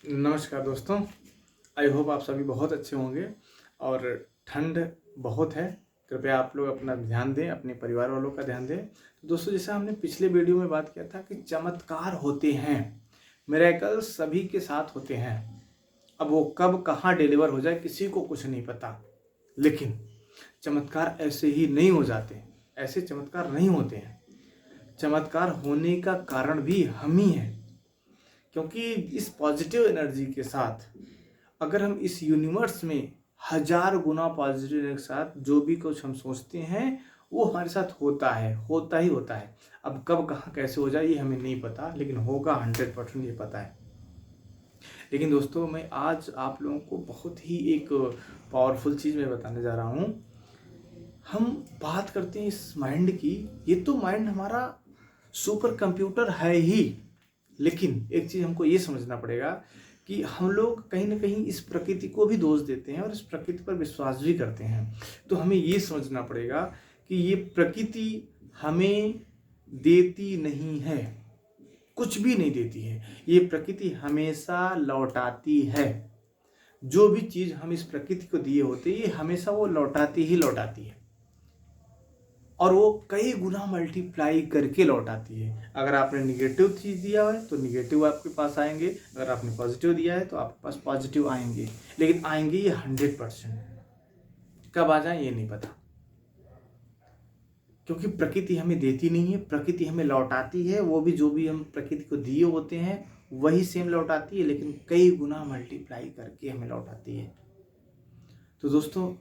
नमस्कार दोस्तों। I hope आप सभी बहुत अच्छे होंगे और ठंड बहुत है। कृपया आप लोग अपना ध्यान दें, अपने परिवार वालों का ध्यान दें। तो दोस्तों, जैसा हमने पिछले वीडियो में बात किया था कि चमत्कार होते हैं, मिरेकल सभी के साथ होते हैं। अब वो कब कहाँ डिलीवर हो जाए किसी को कुछ नहीं पता, लेकिन चमत्कार ऐसे ही नहीं हो जाते, ऐसे चमत्कार नहीं होते हैं। चमत्कार होने का कारण भी हम ही हैं, क्योंकि इस पॉजिटिव एनर्जी के साथ अगर हम इस यूनिवर्स में 1000 गुना पॉजिटिव एनर्जी के साथ जो भी कुछ हम सोचते हैं वो हमारे साथ होता है, होता ही होता है। अब कब कहाँ कैसे हो जाए ये हमें नहीं पता, लेकिन होगा 100% ये पता है। लेकिन दोस्तों, मैं आज आप लोगों को बहुत ही एक पावरफुल चीज़ मैं बताने जा रहा हूँ। हम बात करते हैं इस माइंड की, ये तो माइंड हमारा सुपर कंप्यूटर है ही, लेकिन एक चीज़ हमको ये समझना पड़ेगा कि हम लोग कहीं ना कहीं इस प्रकृति को भी दोष देते हैं और इस प्रकृति पर विश्वास भी करते हैं। तो हमें ये समझना पड़ेगा कि ये प्रकृति हमें देती नहीं है, कुछ भी नहीं देती है। ये प्रकृति हमेशा लौटाती है। जो भी चीज़ हम इस प्रकृति को दिए होते हैं ये हमेशा वो लौटाती ही लौटाती है, और वो कई गुना मल्टीप्लाई करके लौटाती है। अगर आपने निगेटिव चीज़ दिया है तो निगेटिव आपके पास आएंगे, अगर आपने पॉजिटिव दिया है तो आपके पास पॉजिटिव आएंगे, लेकिन आएंगे ये 100%। कब आ जाए ये नहीं पता, क्योंकि प्रकृति हमें देती नहीं है, प्रकृति हमें लौटाती है। वो भी जो भी हम प्रकृति को दिए होते हैं वही सेम लौटाती है, लेकिन कई गुना मल्टीप्लाई करके हमें लौटाती है। तो दोस्तों,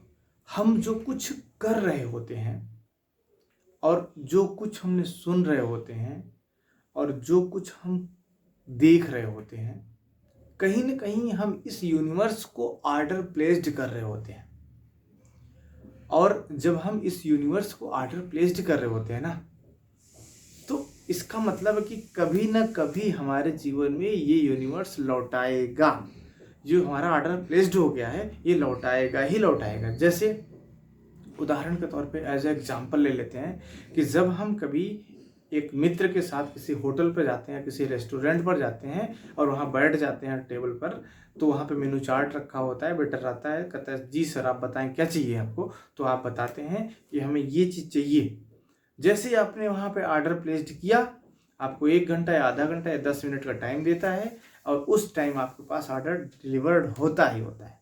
हम जो कुछ कर रहे होते हैं और जो कुछ हमने सुन रहे होते हैं और जो कुछ हम देख रहे होते हैं, कहीं ना कहीं हम इस यूनिवर्स को ऑर्डर प्लेस्ड कर रहे होते हैं। और जब हम इस यूनिवर्स को ऑर्डर प्लेस्ड कर रहे होते हैं ना, तो इसका मतलब है कि कभी ना कभी हमारे जीवन में ये यूनिवर्स लौटाएगा। जो हमारा ऑर्डर प्लेस्ड हो गया है ये लौटाएगा ही लौटाएगा। जैसे उदाहरण के तौर पे एज ए एग्जाम्पल ले लेते हैं कि जब हम कभी एक मित्र के साथ किसी होटल पर जाते हैं, किसी रेस्टोरेंट पर जाते हैं और वहाँ बैठ जाते हैं टेबल पर, तो वहाँ पे मेनू चार्ट रखा होता है, वेटर आता है, कहता है जी सर आप बताएं क्या चाहिए आपको। तो आप बताते हैं कि हमें ये चीज़ चाहिए। जैसे ही आपने वहाँ पे ऑर्डर प्लेस्ड किया, आपको 1 घंटा या आधा घंटा या 10 मिनट का टाइम देता है और उस टाइम आपके पास ऑर्डर डिलीवर्ड होता ही होता है।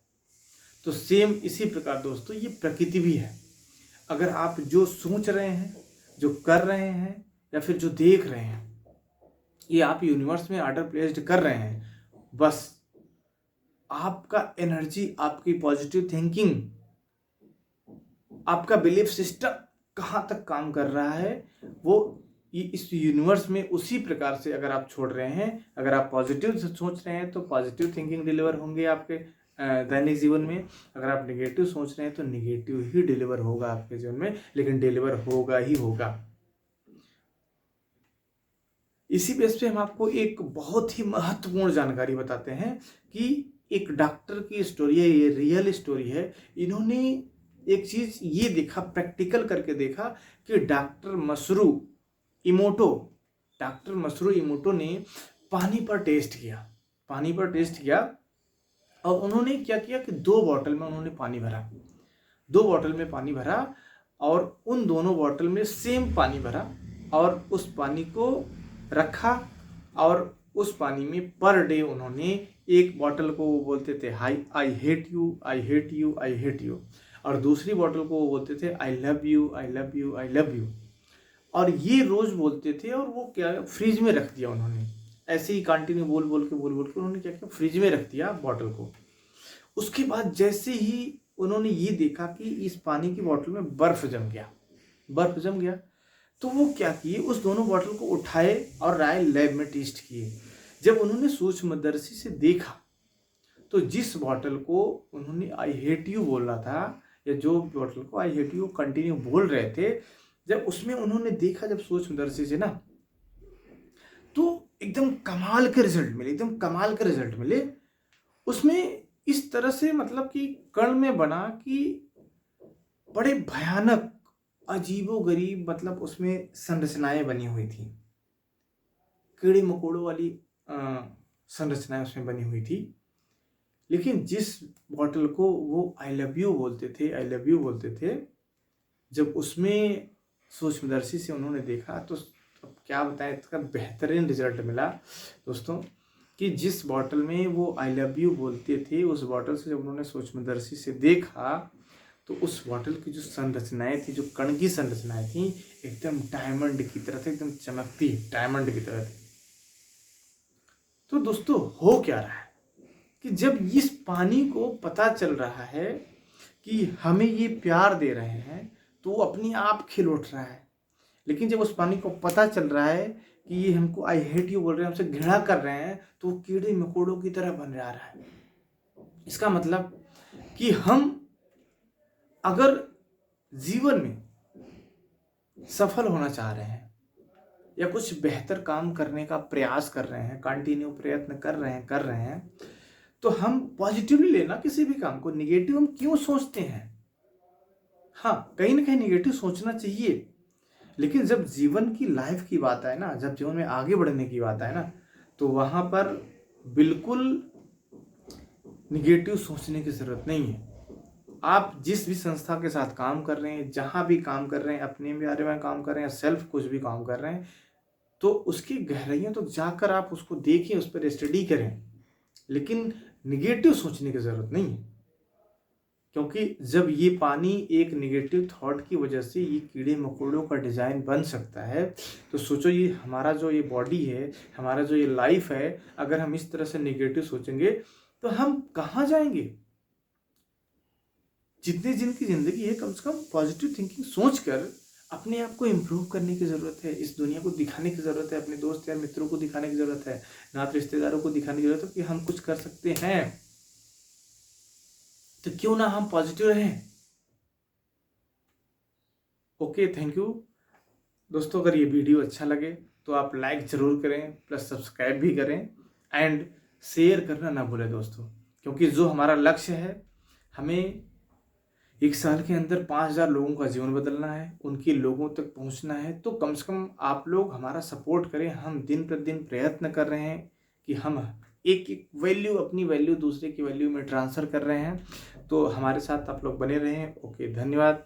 तो सेम इसी प्रकार दोस्तों ये प्रकृति भी है। अगर आप जो सोच रहे हैं, जो कर रहे हैं या फिर जो देख रहे हैं, ये आप यूनिवर्स में ऑर्डर प्लेस्ड कर रहे हैं। बस आपका एनर्जी, आपकी पॉजिटिव थिंकिंग, आपका बिलीफ सिस्टम कहाँ तक काम कर रहा है, वो इस यूनिवर्स में उसी प्रकार से अगर आप छोड़ रहे हैं, अगर आप पॉजिटिव सोच रहे हैं तो पॉजिटिव थिंकिंग डिलीवर होंगे आपके दैनिक जीवन में। अगर आप नेगेटिव सोच रहे हैं तो नेगेटिव ही डिलीवर होगा आपके जीवन में, लेकिन डिलीवर होगा ही होगा। इसी बेस पे हम आपको एक बहुत ही महत्वपूर्ण जानकारी बताते हैं कि एक डॉक्टर की स्टोरी है, ये रियल स्टोरी है। इन्होंने एक चीज ये देखा, प्रैक्टिकल करके देखा कि डॉक्टर मसरू इमोटो ने पानी पर टेस्ट किया और उन्होंने क्या किया कि 2 बॉटल में उन्होंने पानी भरा, 2 बॉटल में पानी भरा और उन दोनों बॉटल में सेम पानी भरा और उस पानी को रखा। और उस पानी में पर डे उन्होंने एक बॉटल को वो बोलते थे I hate you I hate you I hate you, और दूसरी बॉटल को वो बोलते थे I love you I love you I love you. और ये रोज बोलते थे और वो क्या फ्रिज में रख दिया उन्होंने, ऐसे ही कंटिन्यू बोल के उन्होंने क्या किया, फ्रिज में रख दिया बॉटल को। उसके बाद जैसे ही उन्होंने ये देखा कि इस पानी की बॉटल में बर्फ जम गया, तो वो क्या किए, उस दोनों बॉटल को उठाए और राय लैब में टेस्ट किए। जब उन्होंने सूक्ष्मदर्शी से देखा तो जिस बॉटल को उन्होंने आई हेट यू बोल रहा था, या जो बॉटल को आई हेट यू कंटिन्यू बोल रहे थे, जब उसमें उन्होंने देखा जब सूक्ष्मदर्शी से ना, तो एकदम कमाल के रिजल्ट मिले। उसमें इस तरह से मतलब कि कण में बना कि बड़े भयानक अजीबोगरीब, मतलब उसमें संरचनाएं बनी हुई थी, कीड़े मकोड़ों वाली संरचनाएं उसमें बनी हुई थी। लेकिन जिस बॉटल को वो आई लव यू बोलते थे, जब उसमें सूक्ष्मदर्शी से उन्होंने देखा तो अब क्या बताएं, इसका बेहतरीन रिजल्ट मिला दोस्तों, कि जिस बॉटल में वो आई लव यू बोलते थे, उस बॉटल से जब उन्होंने सूक्ष्मदर्शी से देखा तो उस बॉटल की जो संरचनाएं थी, जो कण की संरचनाएं थी, एकदम डायमंड की तरह थी, एकदम चमकती डायमंड की तरह थी। तो दोस्तों हो क्या रहा है कि जब इस पानी को पता चल रहा है कि हमें ये प्यार दे रहे हैं तो वो अपने आप खिल उठ रहा है। लेकिन जब उस पानी को पता चल रहा है कि ये हमको आई हेट यू बोल रहे हैं, हमसे घृणा कर रहे हैं, तो वो कीड़े मकोड़ों की तरह बन जा रहा है। इसका मतलब कि हम अगर जीवन में सफल होना चाह रहे हैं या कुछ बेहतर काम करने का प्रयास कर रहे हैं, कंटिन्यू प्रयत्न कर रहे हैं, तो हम पॉजिटिवली लेना किसी भी काम को। निगेटिव हम क्यों सोचते हैं? हाँ, कहीं ना कहीं निगेटिव सोचना चाहिए, लेकिन जब जीवन की लाइफ की बात आए ना, जब जीवन में आगे बढ़ने की बात आए ना, तो वहां पर बिल्कुल निगेटिव सोचने की जरूरत नहीं है। आप जिस भी संस्था के साथ काम कर रहे हैं, जहां भी काम कर रहे हैं, अपने बारे में काम कर रहे हैं, सेल्फ कुछ भी काम कर रहे हैं, तो उसकी गहराइयों तक जाकर आप उसको देखें, उस पर स्टडी करें, लेकिन निगेटिव सोचने की जरूरत नहीं है। क्योंकि जब ये पानी एक निगेटिव थॉट की वजह से ये कीड़े मकोड़ों का डिजाइन बन सकता है, तो सोचो ये हमारा जो ये बॉडी है, हमारा जो ये लाइफ है, अगर हम इस तरह से निगेटिव सोचेंगे तो हम कहाँ जाएंगे? जितने दिन की जिंदगी है, कम से कम पॉजिटिव थिंकिंग सोचकर अपने आप को इम्प्रूव करने की ज़रूरत है। इस दुनिया को दिखाने की ज़रूरत है, अपने दोस्त या मित्रों को दिखाने की ज़रूरत है, नात रिश्तेदारों को दिखाने की ज़रूरत है कि हम कुछ कर सकते हैं। तो क्यों ना हम पॉजिटिव रहें। ओके, थैंक यू दोस्तों। अगर ये वीडियो अच्छा लगे तो आप लाइक ज़रूर करें, प्लस सब्सक्राइब भी करें, एंड शेयर करना ना भूलें दोस्तों, क्योंकि जो हमारा लक्ष्य है, हमें 1 साल के अंदर 5000 लोगों का जीवन बदलना है, उनके लोगों तक पहुंचना है। तो कम से कम आप लोग हमारा सपोर्ट करें। हम दिन प्रतिदिन प्रयत्न कर रहे हैं कि हम एक एक वैल्यू, अपनी वैल्यू दूसरे की वैल्यू में ट्रांसफ़र कर रहे हैं। तो हमारे साथ आप लोग बने रहें। ओके, धन्यवाद।